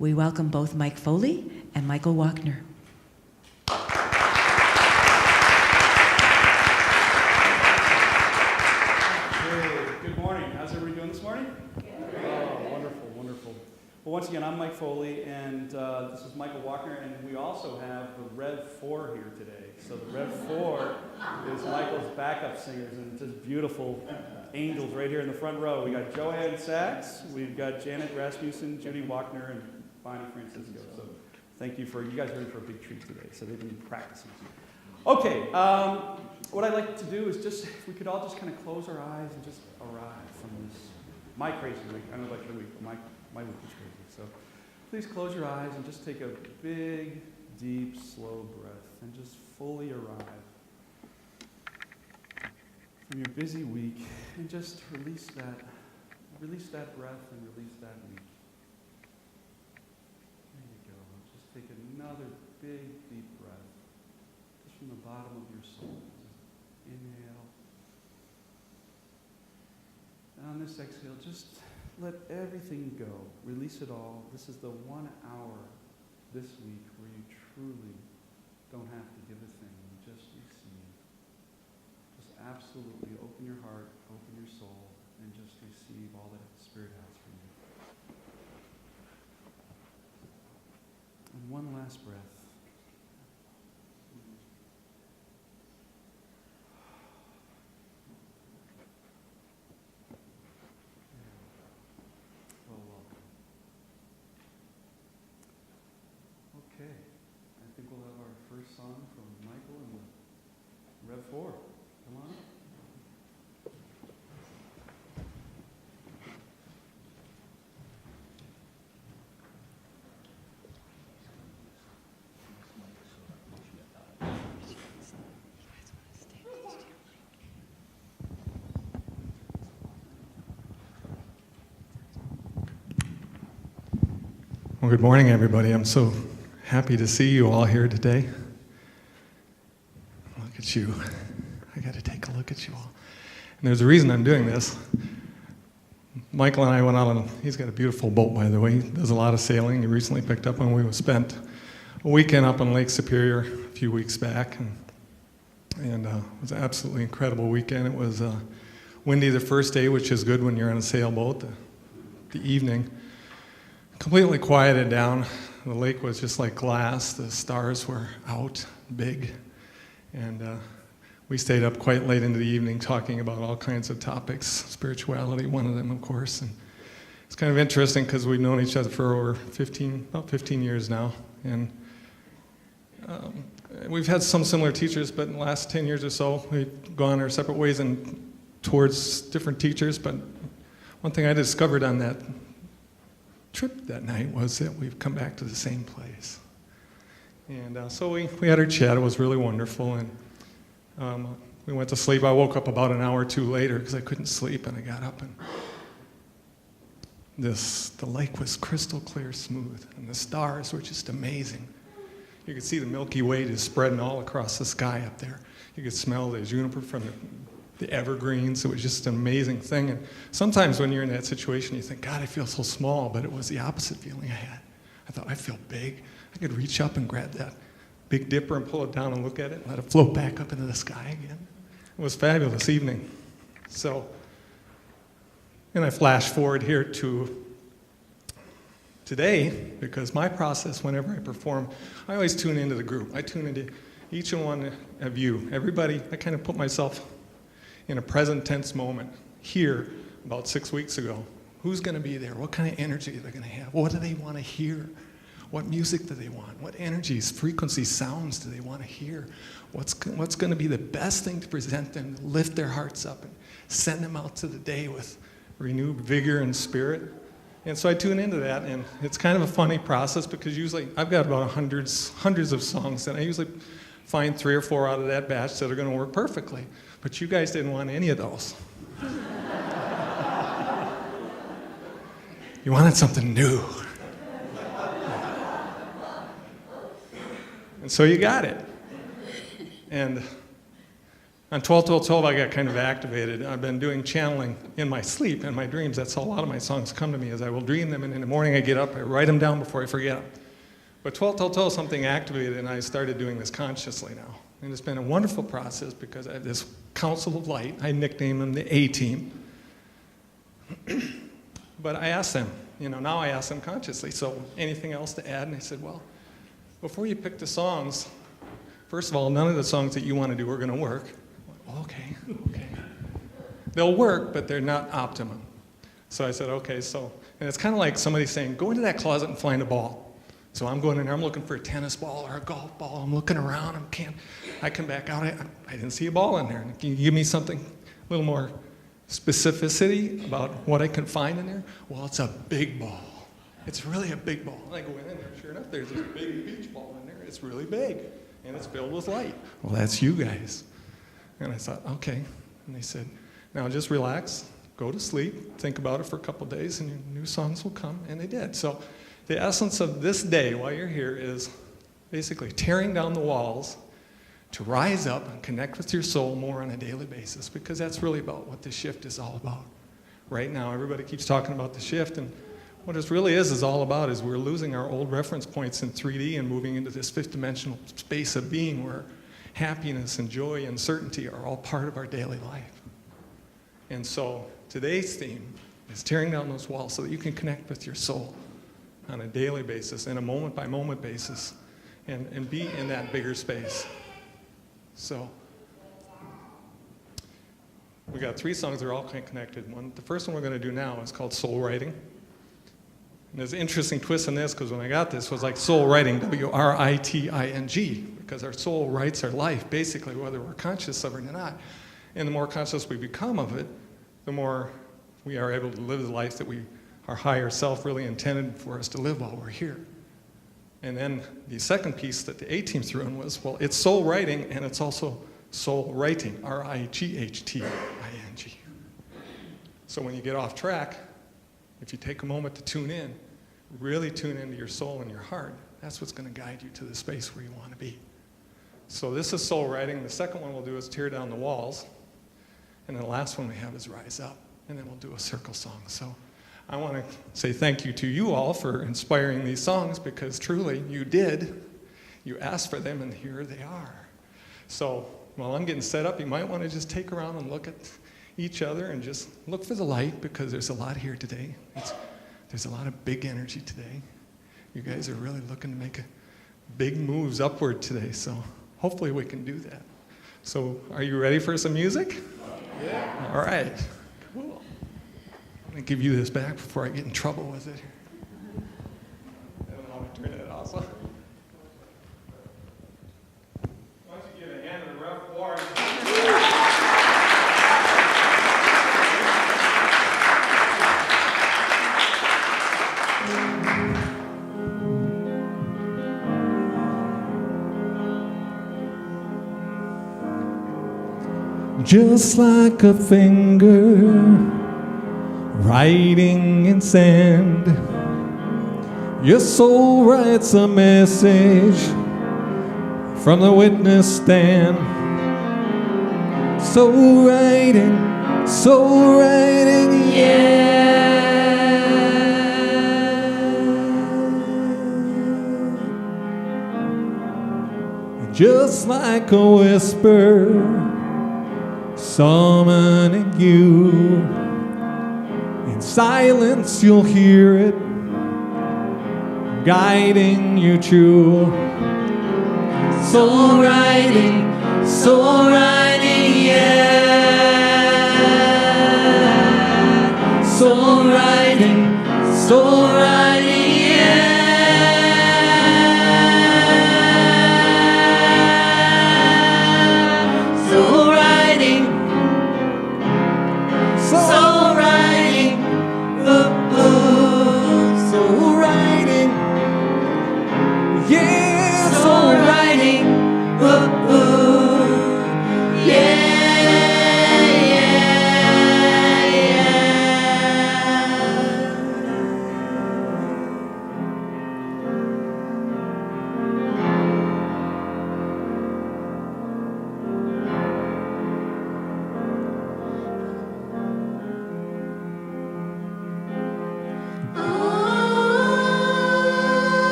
we welcome both Mike Foley and Michael Wachner. Good morning. How's everybody doing this morning? Oh, wonderful, wonderful. Well, once again, I'm Mike Foley, and this is Michael Wachner, and we also have the Rev 4 here today. So the Rev 4 is Michael's backup singers, and just beautiful angels right here in the front row. We got Joanne Sachs, we've got Janet Rasmussen, Judy Wachner, and Bonnie Francisco. So thank you you guys are in for a big treat today. So they've been practicing. Okay, what I'd like to do is if we could all just kind of close our eyes and just arrive from my crazy week. I don't know about your week, but my week is crazy. So please close your eyes and just take a big, deep, slow breath and just fully arrive from your busy week and just release that breath and release that week. There you go. Just take another big, deep breath just from the bottom of your soul. Inhale. And on this exhale, just let everything go. Release it all. This is the 1 hour this week where you truly don't have to give a thing. You just receive. Just absolutely open your heart, open your soul, and just receive all that the Spirit has for you. And one last breath. Okay, I think we'll have our first song from Michael and the Rev 4. Come on. Well, good morning, everybody. I'm so happy to see you all here today. Look at you. I got to take a look at you all. And there's a reason I'm doing this. Michael and I went out on, he's got a beautiful boat, by the way. He does a lot of sailing. He recently picked up one. We spent a weekend up on Lake Superior a few weeks back, and it was an absolutely incredible weekend. It was windy the first day, which is good when you're on a sailboat. The evening completely quieted down. The lake was just like glass. The stars were out, big. And we stayed up quite late into the evening talking about all kinds of topics, spirituality, one of them, of course. And it's kind of interesting because we've known each other for over about 15 years now. And we've had some similar teachers, but in the last 10 years or so, we've gone our separate ways and towards different teachers. But one thing I discovered on that trip that night was that we've come back to the same place. And so we had our chat. It was really wonderful. And we went to sleep. I woke up about an hour or two later because I couldn't sleep, and I got up, and the lake was crystal clear smooth, and the stars were just amazing. You could see the Milky Way just spreading all across the sky up there. You could smell the juniper from the evergreens. It was just an amazing thing. And sometimes when you're in that situation, you think, God, I feel so small, but it was the opposite feeling I had. I thought, I feel big. I could reach up and grab that Big Dipper and pull it down and look at it and let it float back up into the sky again. It was a fabulous evening. So, and I flash forward here to today, because my process whenever I perform, I always tune into the group. I tune into each and one of you. Everybody, I kind of put myself in a present tense moment here about 6 weeks ago. Who's going to be there? What kind of energy are they going to have? What do they want to hear? What music do they want? What energies, frequencies, sounds do they want to hear? What's going to be the best thing to present them, to lift their hearts up and send them out to the day with renewed vigor and spirit? And so I tune into that, and it's kind of a funny process because usually I've got about hundreds of songs, and I usually find 3 or 4 out of that batch that are going to work perfectly. But you guys didn't want any of those. You wanted something new. And so you got it. And On 12-12-12, I got kind of activated. I've been doing channeling in my sleep and my dreams. That's how a lot of my songs come to me, is I will dream them, and in the morning I get up, I write them down before I forget them. But 12-12-12, something activated, and I started doing this consciously now. And it's been a wonderful process because I have this Council of Light. I nickname them the A-Team. But I asked them, now I ask them consciously, so anything else to add? And they said, well, before you pick the songs, first of all, none of the songs that you want to do are going to work. Okay. They'll work, but they're not optimum. So I said, okay, and it's kind of like somebody saying, go into that closet and find a ball. So I'm going in there, I'm looking for a tennis ball or a golf ball. I'm looking around, I come back out, I didn't see a ball in there. Can you give me something, a little more specificity about what I can find in there? Well, it's a big ball. It's really a big ball. And I go in there, sure enough, there's this big beach ball in there. It's really big, and it's filled with light. Well, that's you guys. And I thought, okay. And they said, now just relax, go to sleep, think about it for a couple days, and your new songs will come. And they did. So the essence of this day while you're here is basically tearing down the walls to rise up and connect with your soul more on a daily basis, because that's really about what this shift is all about. Right now, everybody keeps talking about the shift, and what it really is all about is we're losing our old reference points in 3D and moving into this fifth-dimensional space of being where happiness and joy and certainty are all part of our daily life. And so today's theme is tearing down those walls so that you can connect with your soul on a daily basis, and a moment-by-moment basis, and be in that bigger space. So we got 3 songs that are all kind of connected. The first one we're going to do now is called Soul Writing. And there's an interesting twist in this, because when I got this, it was like soul writing, W-R-I-T-I-N-G, because our soul writes our life, basically, whether we're conscious of it or not. And the more conscious we become of it, the more we are able to live the life that our higher self really intended for us to live while we're here. And then the second piece that the A-Team threw in was, well, it's soul writing, and it's also soul writing, R-I-G-H-T-I-N-G. So when you get off track, if you take a moment to tune in, really tune into your soul and your heart, that's what's going to guide you to the space where you want to be. So this is soul writing. The second one we'll do is tear down the walls. And then the last one we have is rise up. And then we'll do a circle song. So I want to say thank you to you all for inspiring these songs, because truly you did. You asked for them, and here they are. So while I'm getting set up, you might want to just take around and look at each other and just look for the light, because there's a lot here today. There's a lot of big energy today. You guys are really looking to make big moves upward today, so hopefully we can do that. So are you ready for some music? Yeah. All right. Cool. I'm going to give you this back before I get in trouble with it. I don't know how to turn it off. Why don't you give a hand to the ref floor? Just like a finger writing in sand, your soul writes a message from the witness stand. Soul writing, yeah. Just like a whisper summoning you. In silence you'll hear it, guiding you true. Soul writing, yeah. Soul writing, yeah.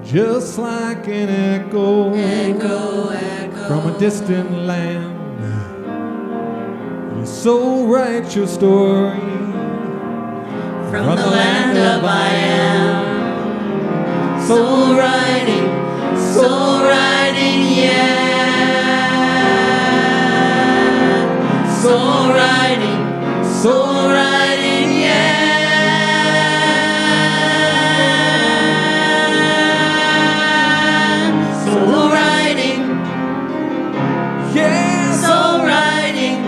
just like an echo, from a distant land. You so write your story from the land of I am. Soul riding, yeah. Soul riding, yeah. Soul riding, Yeah, soul riding,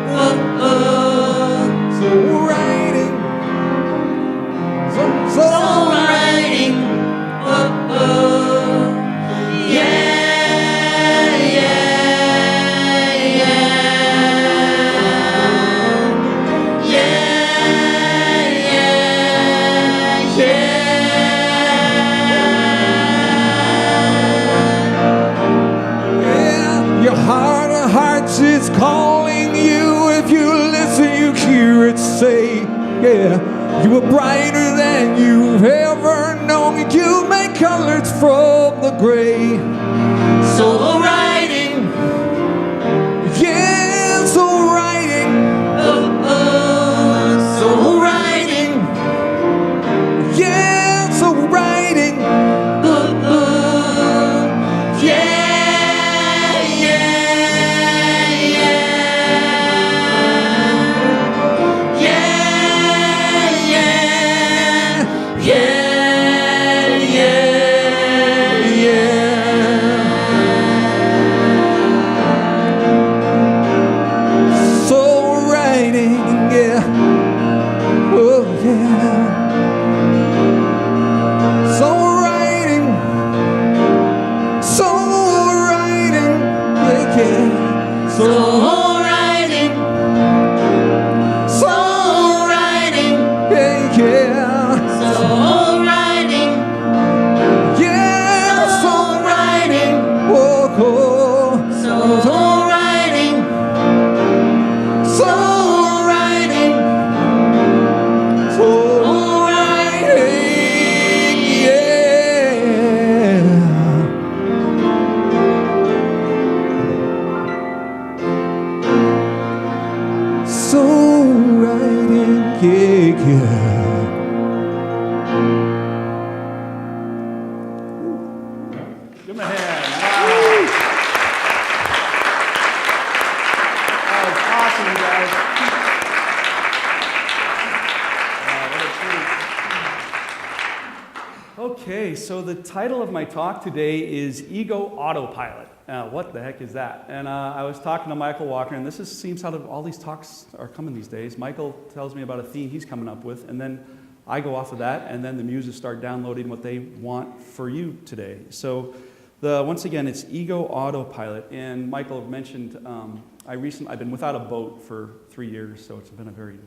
oh, oh. so writing, so Soul riding, oh, oh. Yeah, yeah, yeah. Yeah, yeah, yeah. Your heart of hearts is calling you. If you listen, you hear it say, yeah. You were brighter than you've ever known. You make colors from the gray. soul riding, Yeah, so writing, oh, oh. Soul riding, yeah, so writing, oh, oh. Yeah, yeah, yeah. Yeah, yeah, yeah, so writing, yeah, oh yeah, so writing, yeah, yeah, so soul riding, soul riding, yeah, yeah, soul riding, yeah, so soul riding, oh, oh, soul riding, soul riding, so soul riding. yeah. So writing, yeah, yeah. Give him a hand. Wow. That was awesome, you guys. Wow, what a treat. Okay, so the title of my talk today is Ego Autopilot. What the heck is that? And I was talking to Michael Wachner, and this seems how all these talks are coming these days. Michael tells me about a theme he's coming up with, and then I go off of that, and then the muses start downloading what they want for you today. So once again, it's Ego Autopilot, and Michael mentioned I've been without a boat for 3 years, so it's been a very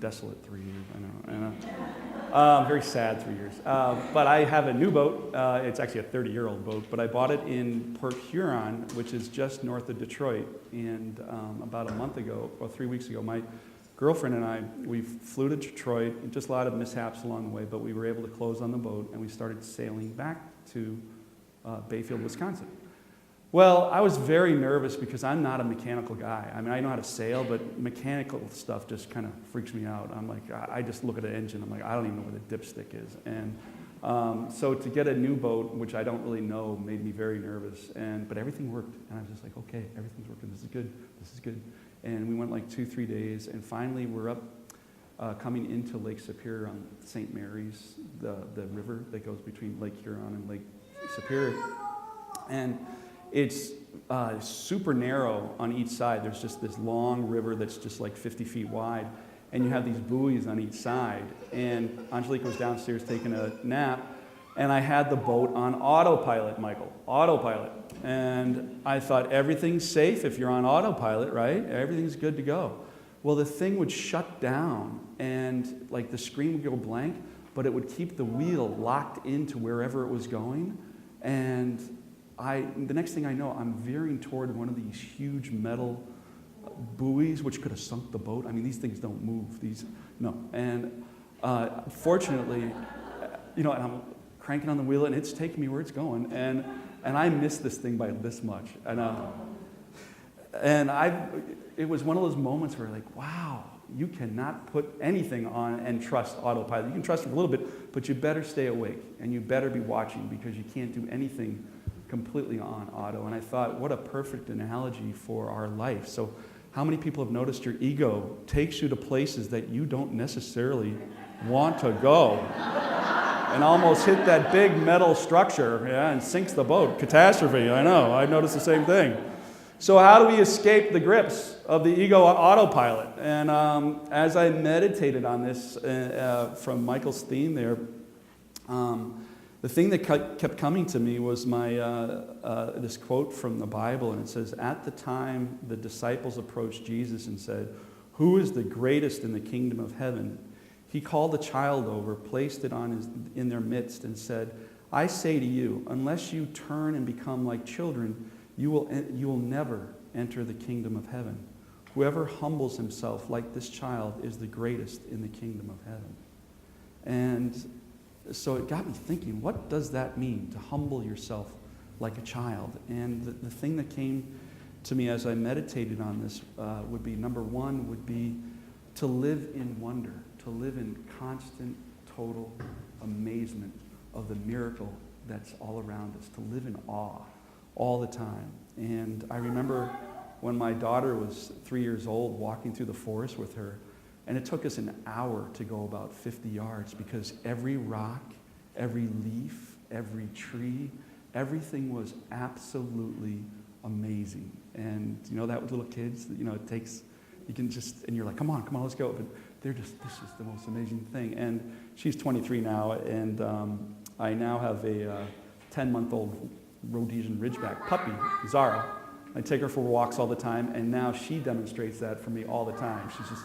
desolate 3 years. I know. Very sad 3 years. But I have a new boat. It's actually a 30-year-old boat, but I bought it in Port Huron, which is just north of Detroit. And about a month ago, or 3 weeks ago, my girlfriend and I, we flew to Detroit. Just a lot of mishaps along the way, but we were able to close on the boat, and we started sailing back to Bayfield, Wisconsin. Well, I was very nervous because I'm not a mechanical guy. I mean, I know how to sail, but mechanical stuff just kind of freaks me out. I'm like, I just look at an engine. I'm like, I don't even know where the dipstick is. And so to get a new boat, which I don't really know, made me very nervous. But everything worked, and I was just like, okay, everything's working. This is good. This is good. And we went like 2-3 days, and finally we're up coming into Lake Superior on St. Mary's, the river that goes between Lake Huron and Lake Superior. And it's super narrow on each side. There's just this long river that's just like 50 feet wide, and you have these buoys on each side. And Angelique was downstairs taking a nap, and I had the boat on autopilot, Michael, autopilot. And I thought, everything's safe if you're on autopilot, right? Everything's good to go. Well, the thing would shut down, and like the screen would go blank, but it would keep the wheel locked into wherever it was going. And the next thing I know, I'm veering toward one of these huge metal buoys, which could have sunk the boat. I mean, these things don't move. No. And fortunately, and I'm cranking on the wheel, and it's taking me where it's going. And I missed this thing by this much. It was one of those moments where like, wow, you cannot put anything on and trust autopilot. You can trust it a little bit, but you better stay awake, and you better be watching, because you can't do anything completely on auto. And I thought, what a perfect analogy for our life. So how many people have noticed your ego takes you to places that you don't necessarily want to go, and almost hit that big metal structure, and sinks the boat? Catastrophe, I know. I've noticed the same thing. So how do we escape the grips of the ego autopilot? And as I meditated on this from Michael's theme there, the thing that kept coming to me was this quote from the Bible, and it says, "At the time the disciples approached Jesus and said, 'Who is the greatest in the kingdom of heaven?' He called a child over, placed it in their midst, and said, 'I say to you, unless you turn and become like children, you will never enter the kingdom of heaven. Whoever humbles himself like this child is the greatest in the kingdom of heaven.'" And so it got me thinking, what does that mean, to humble yourself like a child? And the thing that came to me as I meditated on this would be, number one, would be to live in wonder, to live in constant, total amazement of the miracle that's all around us, to live in awe all the time. And I remember when my daughter was 3 years old, walking through the forest with her, and it took us an hour to go about 50 yards, because every rock, every leaf, every tree, everything was absolutely amazing. And you know that with little kids, it takes, you can just, and you're like, come on, let's go. But this is the most amazing thing. And she's 23 now, and I now have a 10-month-old Rhodesian Ridgeback puppy, Zara. I take her for walks all the time, and now she demonstrates that for me all the time. She's just,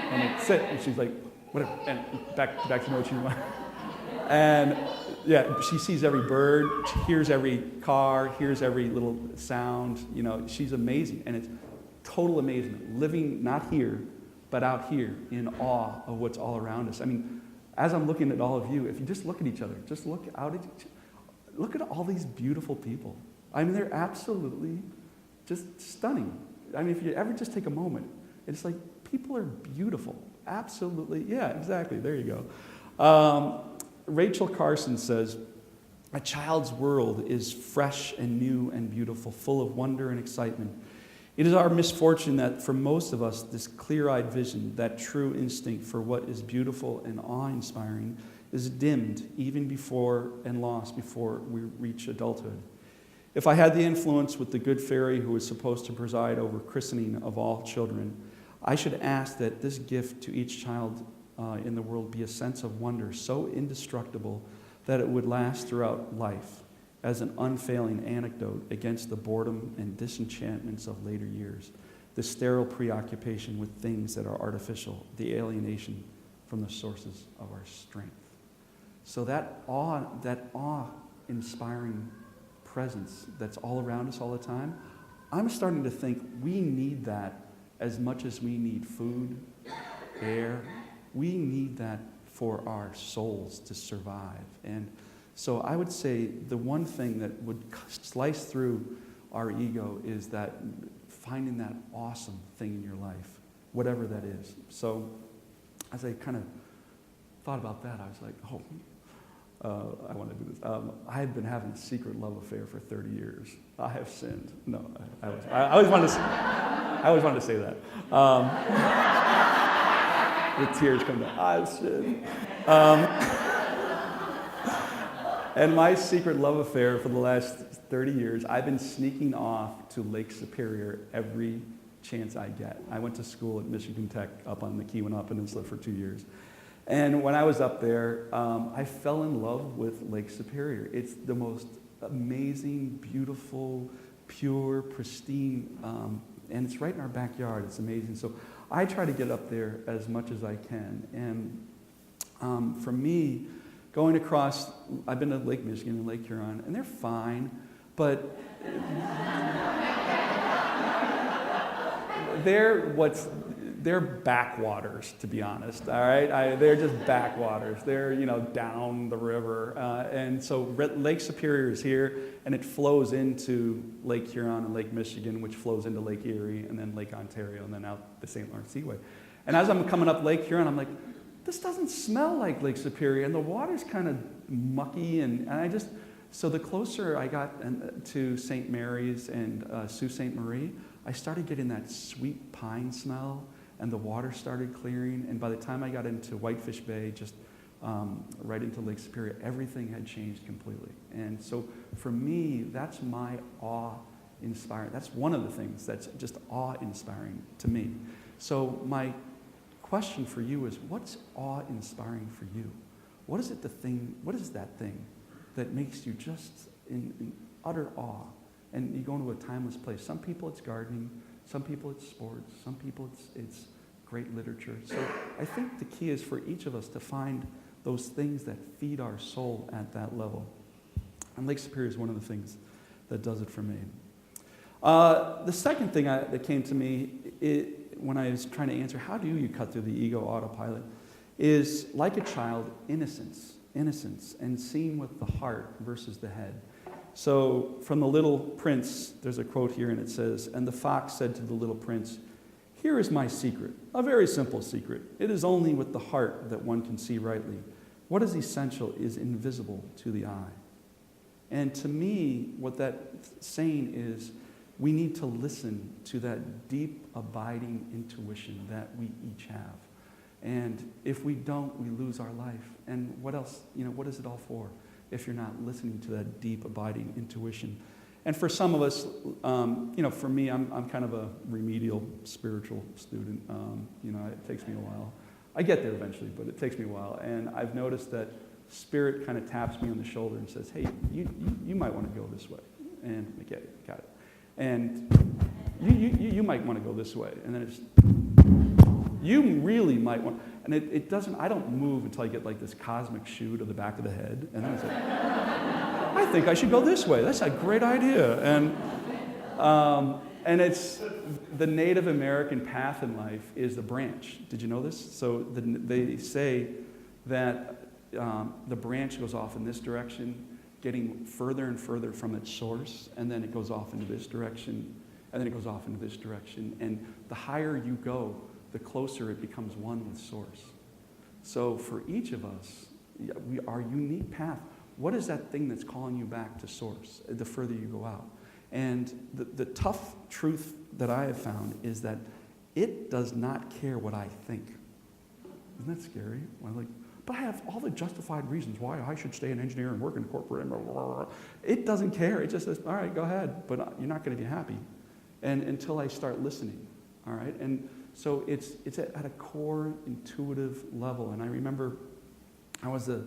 and I sit, and she's like, whatever, and back to know what she wants. And yeah, she sees every bird, she hears every car, hears every little sound. She's amazing, and it's total amazement, living not here, but out here in awe of what's all around us. I mean, as I'm looking at all of you, if you just look at each other, just look out at each other, look at all these beautiful people. I mean, they're absolutely just stunning. I mean, if you ever just take a moment, it's like, people are beautiful. Absolutely. Yeah, exactly. There you go. Rachel Carson says, "A child's world is fresh and new and beautiful, full of wonder and excitement. It is our misfortune that for most of us, this clear-eyed vision, that true instinct for what is beautiful and awe-inspiring, is dimmed even before and lost before we reach adulthood. If I had the influence with the good fairy who is supposed to preside over christening of all children, I should ask that this gift to each child in the world be a sense of wonder so indestructible that it would last throughout life as an unfailing antidote against the boredom and disenchantments of later years, the sterile preoccupation with things that are artificial, the alienation from the sources of our strength." So that awe-inspiring presence that's all around us all the time, I'm starting to think we need that as much as we need food, air. We need that for our souls to survive. And so I would say the one thing that would slice through our ego is that finding that awesome thing in your life, whatever that is. So as I kind of thought about that, I was like, I want to do this. I had been having a secret love affair for 30 years. I have sinned. No, I always wanted to say that. The tears come down. I've sinned. And my secret love affair for the last 30 years, I've been sneaking off to Lake Superior every chance I get. I went to school at Michigan Tech up on the Keweenaw Peninsula for 2 years. And when I was up there, I fell in love with Lake Superior. It's the most amazing, beautiful, pure, pristine, and it's right in our backyard. It's amazing. So I try to get up there as much as I can. And for me, going across, I've been to Lake Michigan and Lake Huron, and they're fine, but they're backwaters, to be honest, all right? They're just backwaters. They're, down the river. And so Lake Superior is here, and it flows into Lake Huron and Lake Michigan, which flows into Lake Erie, and then Lake Ontario, and then out the St. Lawrence Seaway. And as I'm coming up Lake Huron, I'm like, this doesn't smell like Lake Superior, and the water's kind of mucky, so the closer I got to St. Mary's and Sault Ste. Marie, I started getting that sweet pine smell, and the water started clearing, and by the time I got into Whitefish Bay, just right into Lake Superior, everything had changed completely. And so for me, that's my awe-inspiring. That's one of the things that's just awe-inspiring to me. So my question for you is, what's awe-inspiring for you? What is that thing that makes you just in utter awe? And you go into a timeless place. Some people it's gardening, some people it's sports, some people it's great literature. So I think the key is for each of us to find those things that feed our soul at that level. And Lake Superior is one of the things that does it for me. The second thing that came to me when I was trying to answer, how do you cut through the ego autopilot, is like a child, innocence, and seeing with the heart versus the head. So from The Little Prince, there's a quote here, and it says, "And the fox said to the little prince, 'Here is my secret, a very simple secret. It is only with the heart that one can see rightly. What is essential is invisible to the eye.'" And to me, what that's saying is we need to listen to that deep, abiding intuition that we each have. And if we don't, we lose our life. And what else, what is it all for if you're not listening to that deep, abiding intuition? And for some of us, for me, I'm kind of a remedial spiritual student. It takes me a while. I get there eventually, but it takes me a while. And I've noticed that Spirit kind of taps me on the shoulder and says, "Hey, you might want to go this way." And I get it, got it. And you might want to go this way. And then it's, you really might want, and it doesn't, I don't move until I get like this cosmic shoe to the back of the head. And then it's like, I think I should go this way. That's a great idea. And it's the Native American path in life is the branch. Did you know this? So they say that the branch goes off in this direction, getting further and further from its source, and then it goes off into this direction, and then it goes off into this direction. And the higher you go, the closer it becomes one with source. So for each of us, our unique path, what is that thing that's calling you back to source the further you go out? And the tough truth that I have found is that it does not care what I think. Isn't that scary? But I have all the justified reasons why I should stay an engineer and work in corporate. It doesn't care. It just says, all right, go ahead, but you're not going to be happy. And until I start listening, all right? And so it's at a core intuitive level. And I remember I was a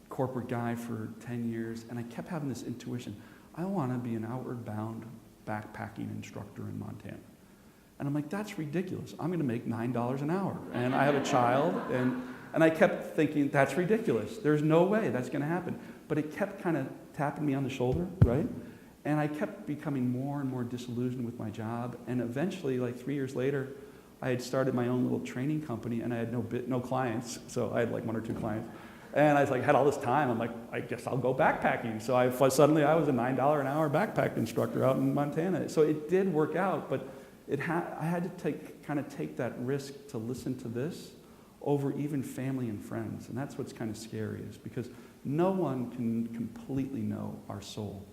corporate guy for 10 years, and I kept having this intuition. I want to be an outward bound backpacking instructor in Montana. And I'm like, that's ridiculous. I'm going to make $9 an hour. And I have a child, and I kept thinking, that's ridiculous. There's no way that's going to happen. But it kept kind of tapping me on the shoulder, right? And I kept becoming more and more disillusioned with my job. And eventually, like 3 years later, I had started my own little training company, and I had no clients. So I had like 1 or 2 clients. And I was like, had all this time. I'm like, I guess I'll go backpacking. So suddenly I was a $9 an hour backpack instructor out in Montana. So it did work out, but I had to take that risk to listen to this over even family and friends. And that's what's kind of scary, is because no one can completely know our soul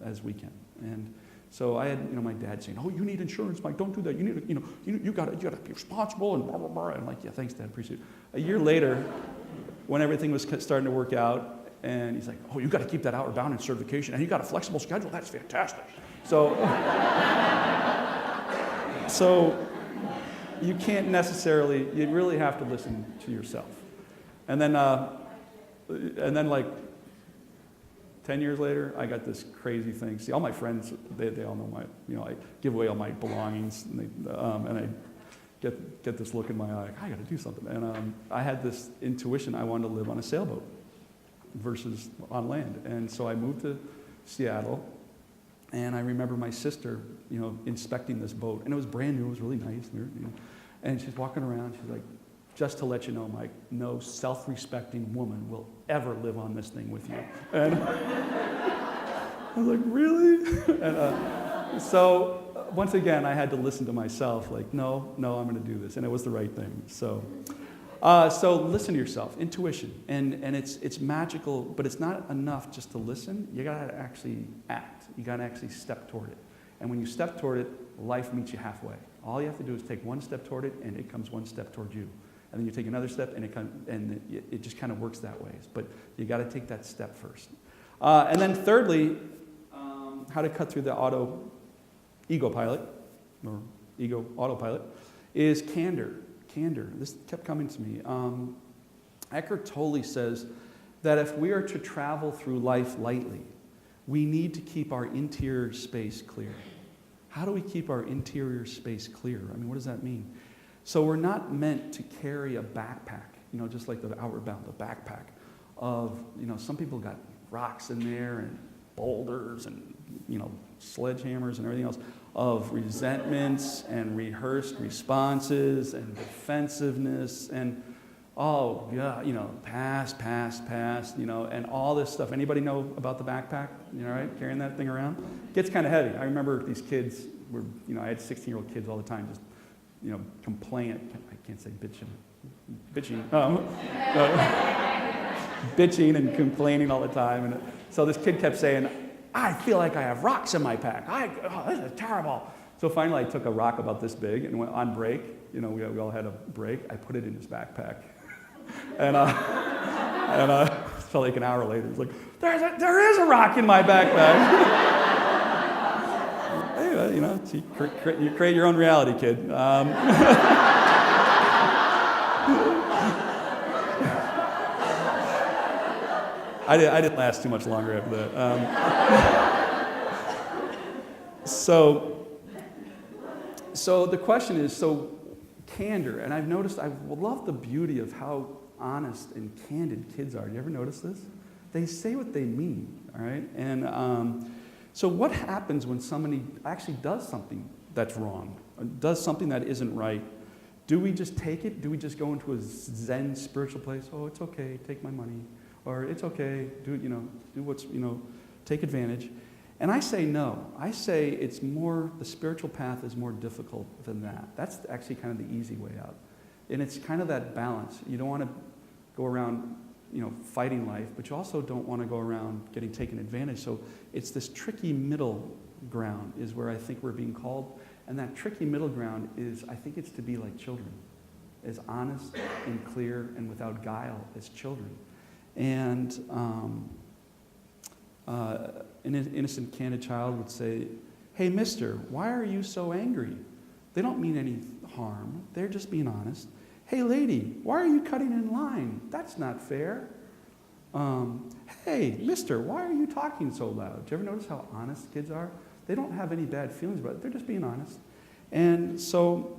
as we can. And so I had, my dad saying, "Oh, you need insurance, Mike. Don't do that. You need, you got to be responsible." And blah blah blah. And I'm like, "Yeah, thanks, Dad. Appreciate it." A year later, when everything was starting to work out, and he's like, "Oh, you got to keep that outward bound in certification, and you got a flexible schedule. That's fantastic." So, you can't necessarily. You really have to listen to yourself. And then like 10 years later, I got this crazy thing. See, all my friends, they all know I give away all my belongings, and I get this look in my eye, like, I got to do something. And I had this intuition, I wanted to live on a sailboat versus on land. And so I moved to Seattle, and I remember my sister, inspecting this boat. And it was brand new, it was really nice. And she's walking around, she's like, just to let you know, Mike, no self-respecting woman will ever live on this thing with you. And I was like, really? And so once again, I had to listen to myself, like, no, I'm going to do this. And it was the right thing. So listen to yourself, intuition. And it's magical, but it's not enough just to listen. You got to actually act. You got to actually step toward it. And when you step toward it, life meets you halfway. All you have to do is take one step toward it, and it comes one step toward you. And then you take another step, and it just kind of works that way. But you got to take that step first. And then thirdly, how to cut through the ego autopilot, is candor. Candor. This kept coming to me. Eckhart Tolle says that if we are to travel through life lightly, we need to keep our interior space clear. How do we keep our interior space clear? I mean, what does that mean? So we're not meant to carry a backpack, just like the Outward Bound, the backpack of, some people got rocks in there and boulders and, sledgehammers and everything else of resentments and rehearsed responses and defensiveness and, past, and all this stuff. Anybody know about the backpack, right? Carrying that thing around? It gets kind of heavy. I remember these kids were, I had 16-year-old kids all the time just, complain. I can't say bitching, bitching and complaining all the time. And so this kid kept saying, I feel like I have rocks in my pack. This is terrible. So finally I took a rock about this big and went on break. We all had a break. I put it in his backpack. and felt like an hour later, it was like, there is a rock in my backpack. Anyway, you create your own reality, kid. I didn't last too much longer after that. So the question is, candor, and I've noticed, I love the beauty of how honest and candid kids are. You ever notice this? They say what they mean, all right? And so what happens when somebody actually does something that's wrong, or does something that isn't right? Do we just take it? Do we just go into a Zen spiritual place? Oh, it's okay, take my money. Or it's okay, do what's, take advantage. And I say no. I say it's more, the spiritual path is more difficult than that. That's actually kind of the easy way out. And it's kind of that balance. You don't want to go around, fighting life, but you also don't want to go around getting taken advantage. So it's this tricky middle ground is where I think we're being called. And that tricky middle ground is, I think it's to be like children, as honest and clear and without guile as children. And an innocent, candid child would say, hey, mister, why are you so angry? They don't mean any harm. They're just being honest. Hey, lady, why are you cutting in line? That's not fair. Hey, mister, why are you talking so loud? Do you ever notice how honest kids are? They don't have any bad feelings about it. They're just being honest. And so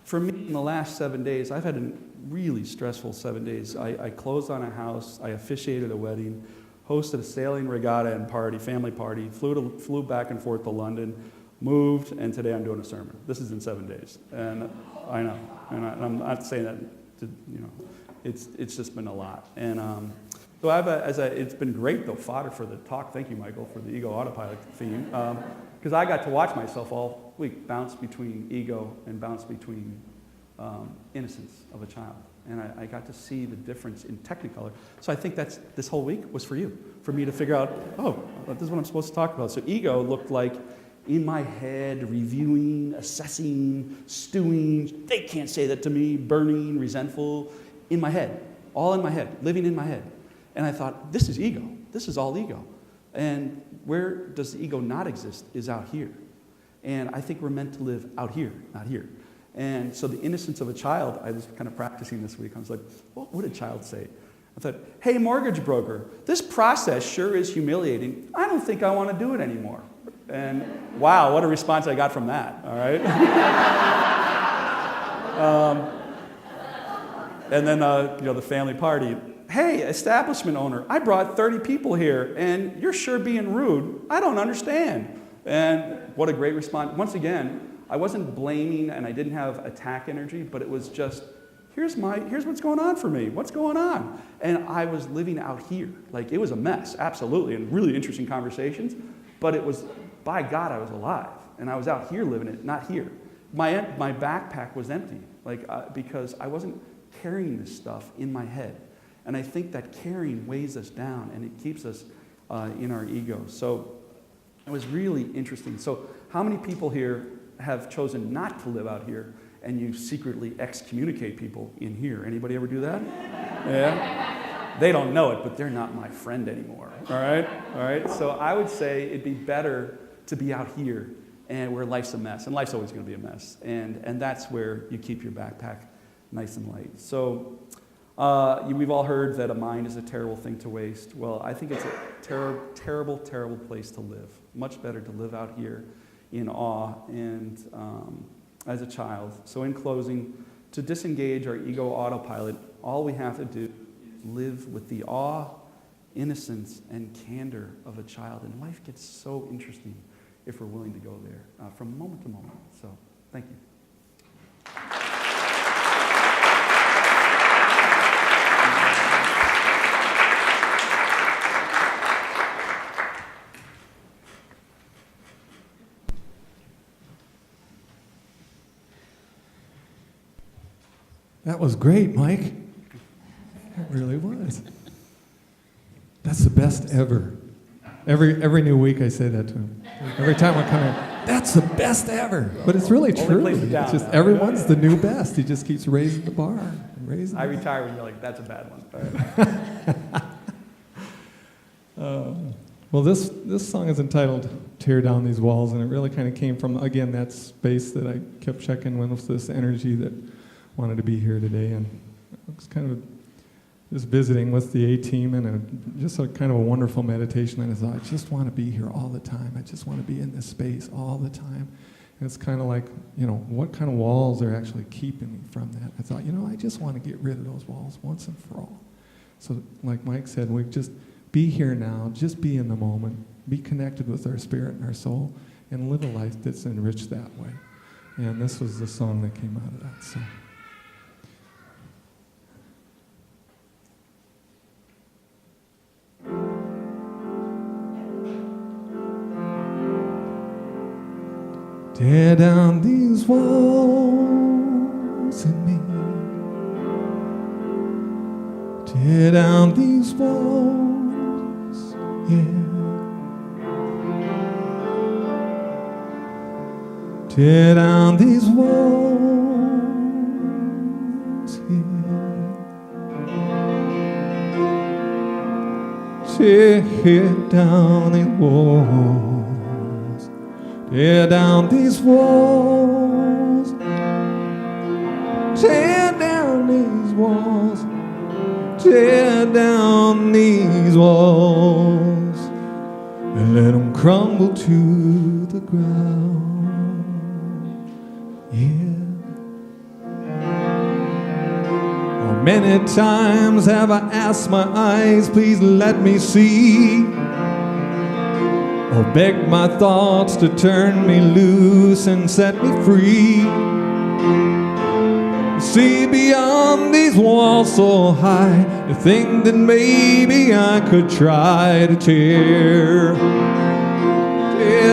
for me, in the last 7 days, I've had a really stressful 7 days. I closed on a house, I officiated a wedding, hosted a sailing regatta and family party, flew back and forth to London, moved, and today I'm doing a sermon. This is in 7 days. And I know, and I'm not saying that, it's just been a lot. And so it's been great, though, fodder for the talk. Thank you, Michael, for the ego autopilot theme. Because I got to watch myself all week bounce between ego and bounce between innocence of a child. And I got to see the difference in Technicolor. So I think this whole week was for you, for me to figure out, this is what I'm supposed to talk about. So ego looked like in my head, reviewing, assessing, stewing, they can't say that to me, burning, resentful, in my head, all in my head, living in my head. And I thought, this is ego. This is all ego. And where does the ego not exist is out here. And I think we're meant to live out here, not here. And so the innocence of a child, I was kind of practicing this week. I was like, what would a child say? I thought, hey, mortgage broker, this process sure is humiliating. I don't think I want to do it anymore. And wow, what a response I got from that, all right? And then, the family party. Hey, establishment owner, I brought 30 people here, and you're sure being rude. I don't understand. And what a great response. Once again, I wasn't blaming and I didn't have attack energy, but it was just, here's what's going on for me. What's going on? And I was living out here. Like, it was a mess, absolutely, and really interesting conversations. But it was, by God, I was alive. And I was out here living it, not here. My backpack was empty, because I wasn't carrying this stuff in my head. And I think that carrying weighs us down, and it keeps us in our ego. So it was really interesting. So how many people here have chosen not to live out here, and you secretly excommunicate people in here? Anybody ever do that? Yeah? They don't know it, but they're not my friend anymore. All right? So I would say it'd be better to be out here and where life's a mess. And life's always going to be a mess. And that's where you keep your backpack nice and light. So we've all heard that a mind is a terrible thing to waste. Well, I think it's a terrible, terrible place to live. Much better to live out here in awe and as a child. So in closing, to disengage our ego autopilot, all we have to do is live with the awe, innocence, and candor of a child. And life gets so interesting if we're willing to go there from moment to moment. So thank you. That was great, Mike. It really was. That's the best ever. Every new week I say that to him. Every time I come in, that's the best ever. But it's really true. It's just everyone's the new best. He just keeps raising the bar. I retire when you're like, that's a bad one. Well, this song is entitled "Tear Down These Walls," and it really kind of came from, again, that space that I kept checking with this energy that wanted to be here today, and it was kind of just visiting with the A-team, and just a kind of a wonderful meditation. And I thought, I just want to be here all the time. I just want to be in this space all the time. And it's kind of like, what kind of walls are actually keeping me from that? I thought, I just want to get rid of those walls once and for all. So like Mike said, we just be here now, just be in the moment, be connected with our spirit and our soul, and live a life that's enriched that way. And this was the song that came out of that. So. Tear down these walls in me. Tear down these walls, yeah. Tear down these walls, yeah. Tear down these walls. Tear down these walls. Tear down these walls. Tear down these walls. And let them crumble to the ground. Yeah. How many times have I asked my eyes, please let me see? Or beg my thoughts to turn me loose and set me free. See beyond these walls so high, to think that maybe I could try to tear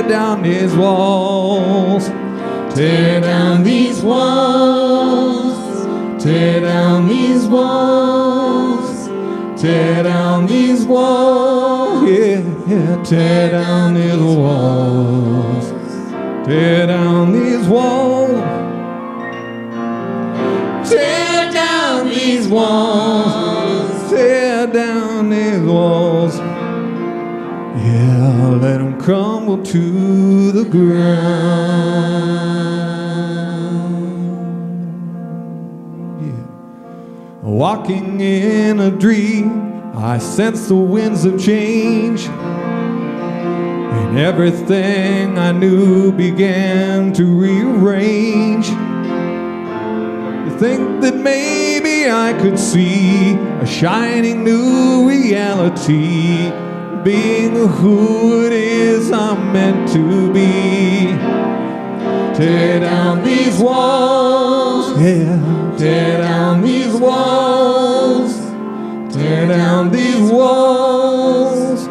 down these walls. Tear down these walls. Tear down these walls. Tear down these walls. Yeah. Tear down these walls. Tear down these walls. Tear down these walls. Tear down these walls. Yeah, let them crumble to the ground. Yeah. Walking in a dream, I sense the winds of change, and everything I knew began to rearrange. To think that maybe I could see a shining new reality, being who it is I'm meant to be. Tear down these walls. Yeah. Tear down these walls. Tear down these walls.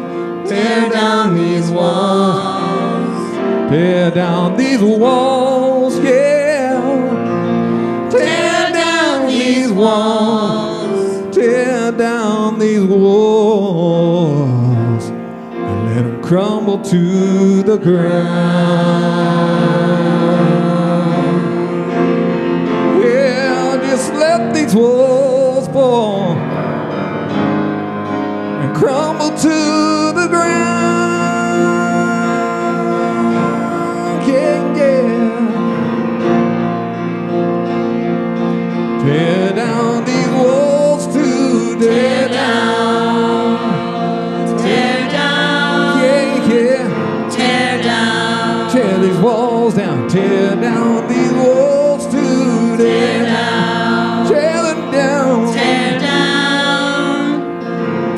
Tear down these walls. Tear down these walls. Yeah. Tear down these walls. Tear down these walls. And let them crumble to the ground. Yeah, just let these walls fall and crumble to the ground. Yeah, yeah. Tear down these walls to tear down. Tear down. Yeah, yeah. Tear down. Tear these walls down. Tear down these walls to tear down. Tear them down. Tear down.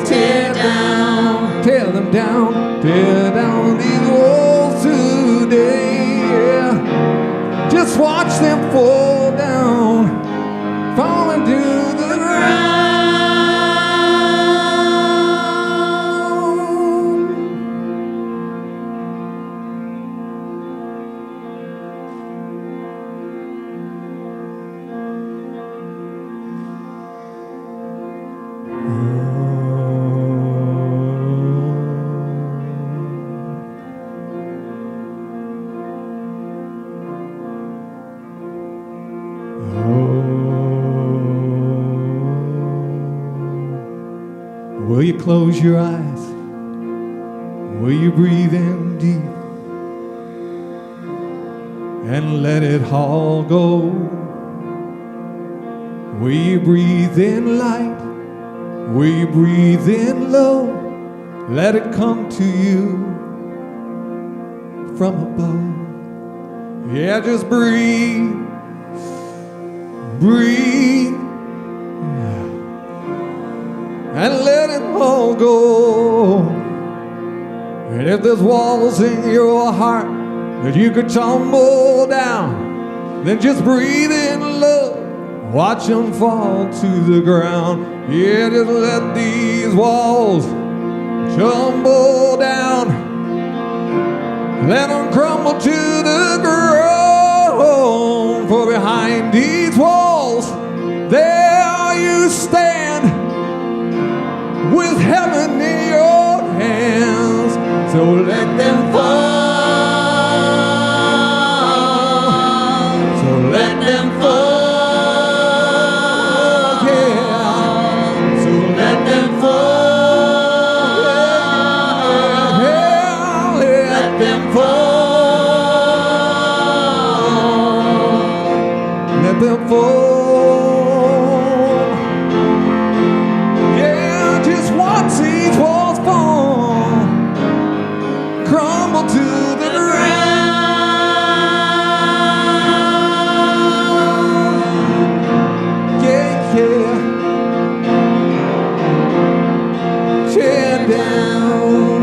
Tear down. Tear them down. Tear down these walls today. Yeah. Just watch them fall down, falling to the ground. Will you close your eyes? Will you breathe in deep and let it all go? Will you breathe in light? Will you breathe in low? Let it come to you from above. Yeah, just breathe, breathe, and let it all go. And if there's walls in your heart that you could tumble down, then just breathe in love, watch them fall to the ground. Yeah, just let these walls tumble down, let them crumble to the ground. For behind these walls, there you stand, with heaven in your hands. So let them fall. So let them fall. Yeah. So let them fall. Yeah. Let them fall. Let them fall. These walls fall, crumble to the ground. Yeah, yeah. Tear down,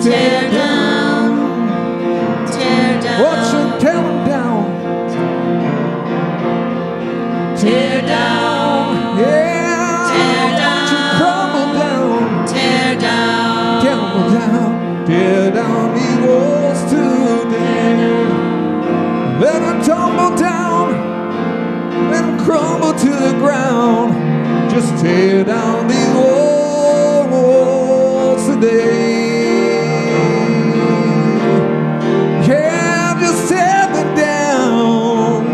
tear down, Tear down. watch them tear them down. Tear down, yeah. Tear down these walls today. Let them tumble down, let them crumble to the ground. Just tear down these walls today. Yeah, just tear them down.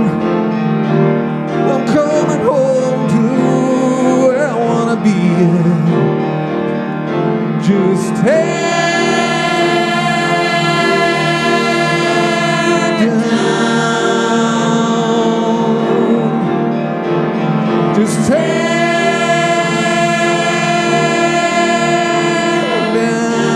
I'm coming home to where I wanna be. Just tear just tear down.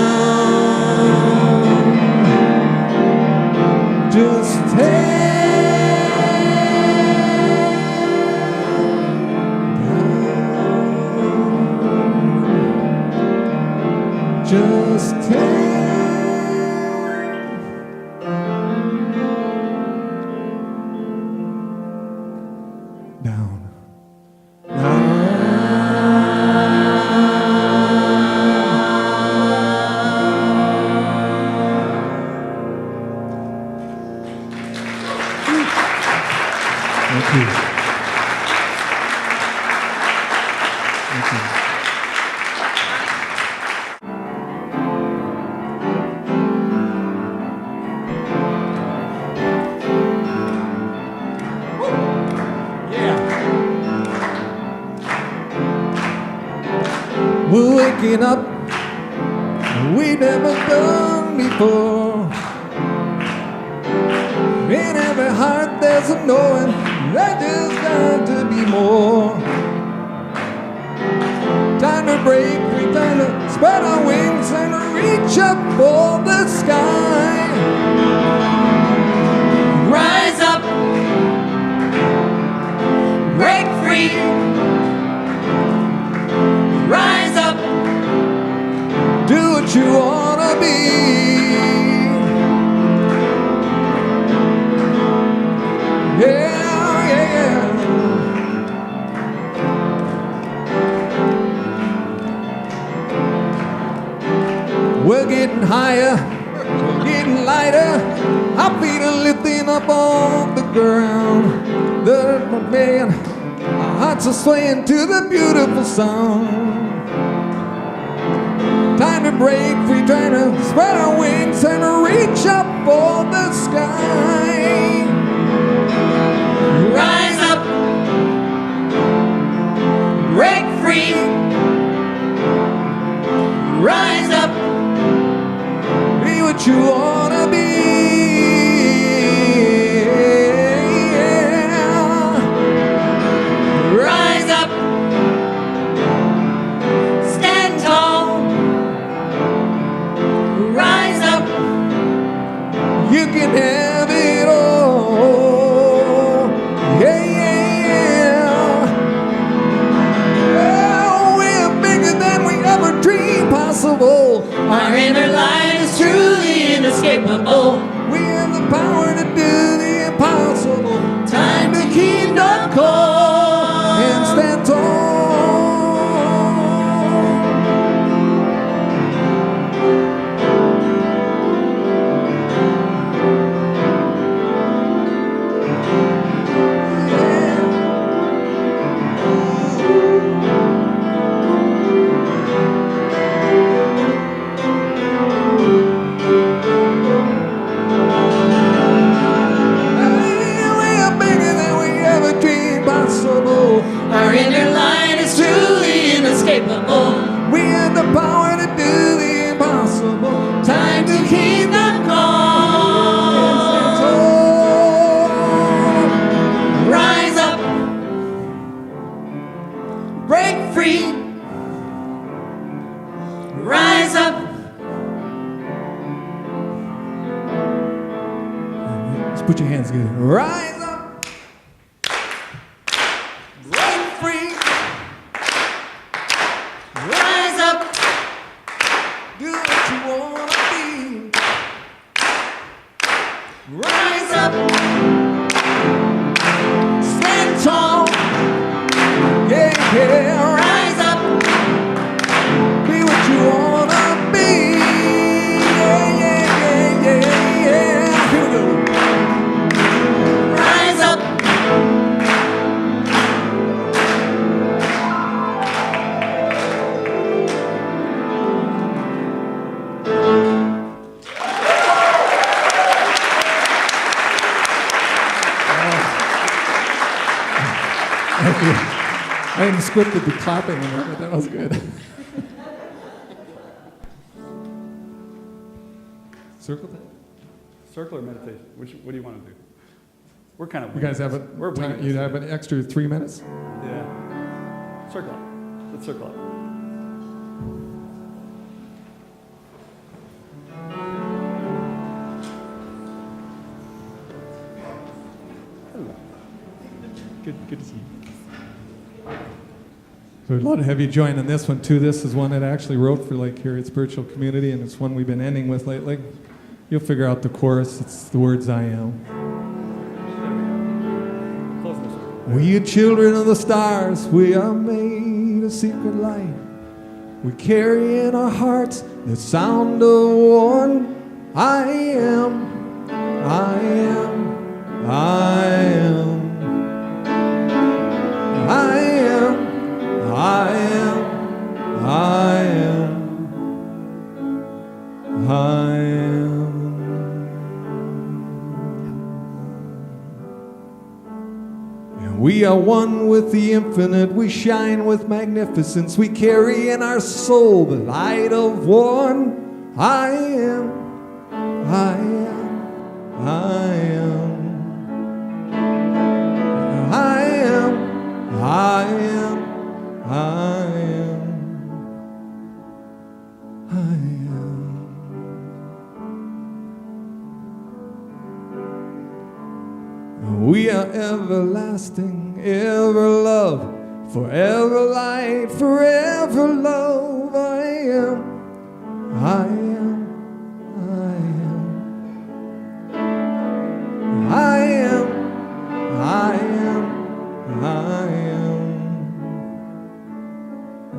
Thank you. Thank you. We're waking up, we never done before. In every heart there's a knowing that there's got to be more. Time to break free, time to spread our wings and reach up for the sky. Rise up, break free. Rise up, Do what you wanna be. Yeah, yeah, yeah. We're getting higher, we're getting lighter. Our feet are lifting up off the ground. Man, our hearts are swaying to the beautiful sound. Time to break free, trying to spread our wings and reach up for the sky. rise up, break free. Rise up, Be what you wanna be. rise up, stand tall. Rise up, You can have it all. Yeah, yeah, yeah. Oh, we're bigger than we ever dreamed possible. our inner light is truly inescapable. We have the power to do the impossible. Time to keep the call And stand tall. We are bigger than we ever dreamed possible. Our inner light is truly inescapable. We have the power to do the impossible. Time to keep the call. Rise up, break free. Rise up, Let's put your hands together. Rise up, break free, rise up, do what you wanna be. rise up, stand tall. Yeah, yeah, Rise up, be what you wanna be. Yeah, yeah, yeah, yeah, yeah. Here we go. rise up. Thank you. I hadn't scripted the clapping in there, but that was good. Circle that. Circular meditation. What do you want to do? We're kind of. You guys have We're winging you'd this. have an extra 3 minutes? Yeah. Circle it. Let's circle it. Hello. Good to see you. So I'd love to have you join in this one too. This is one that I actually wrote for Lake Harriet Spiritual Community, and it's one we've been ending with lately. You'll figure out the chorus. It's the words I am. Close this circle. We are children of the stars. We are made of secret light. We carry in our hearts the sound of one. I am. I am. I am. We are one with the infinite, we shine with magnificence, we carry in our soul the light of one. I am, I am, I am, I am, I am, I am, I am. We are everlasting, ever love, forever light, forever love. I am, I am, I am, I am, I am, I am,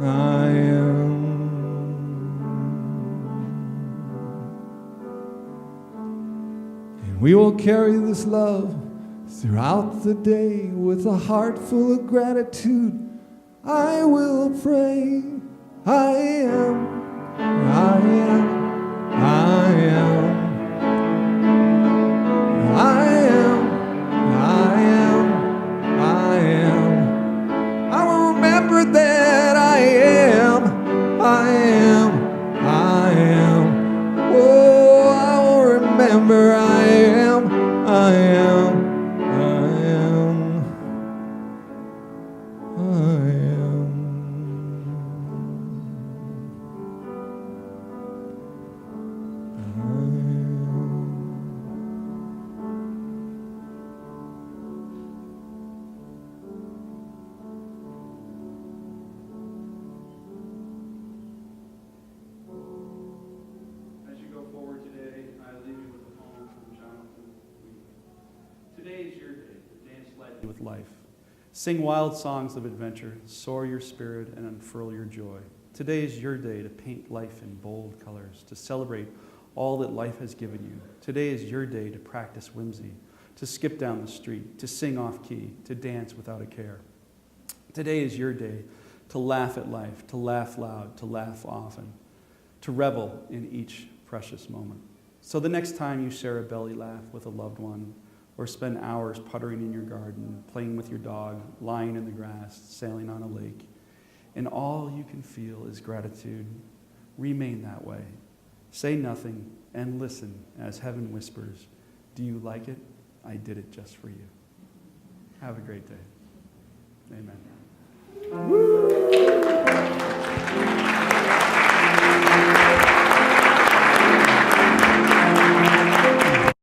I am. And we will carry this love throughout the day with a heart full of gratitude. I will pray. I am, I am, I am, I am, I am, I am. I will remember that I am, I am, I am. Oh, I will remember I am, I am. As you go forward today, I leave you with a poem from Jonathan Weed. Today is your day to dance lightly with life. Sing wild songs of adventure, soar your spirit, and unfurl your joy. Today is your day to paint life in bold colors, to celebrate all that life has given you. Today is your day to practice whimsy, to skip down the street, to sing off key, to dance without a care. Today is your day to laugh at life, to laugh loud, to laugh often, to revel in each precious moment. So the next time you share a belly laugh with a loved one, or spend hours puttering in your garden, playing with your dog, lying in the grass, sailing on a lake, and all you can feel is gratitude, remain that way. Say nothing and listen as heaven whispers, "Do you like it? I did it just for you." Have a great day. Amen.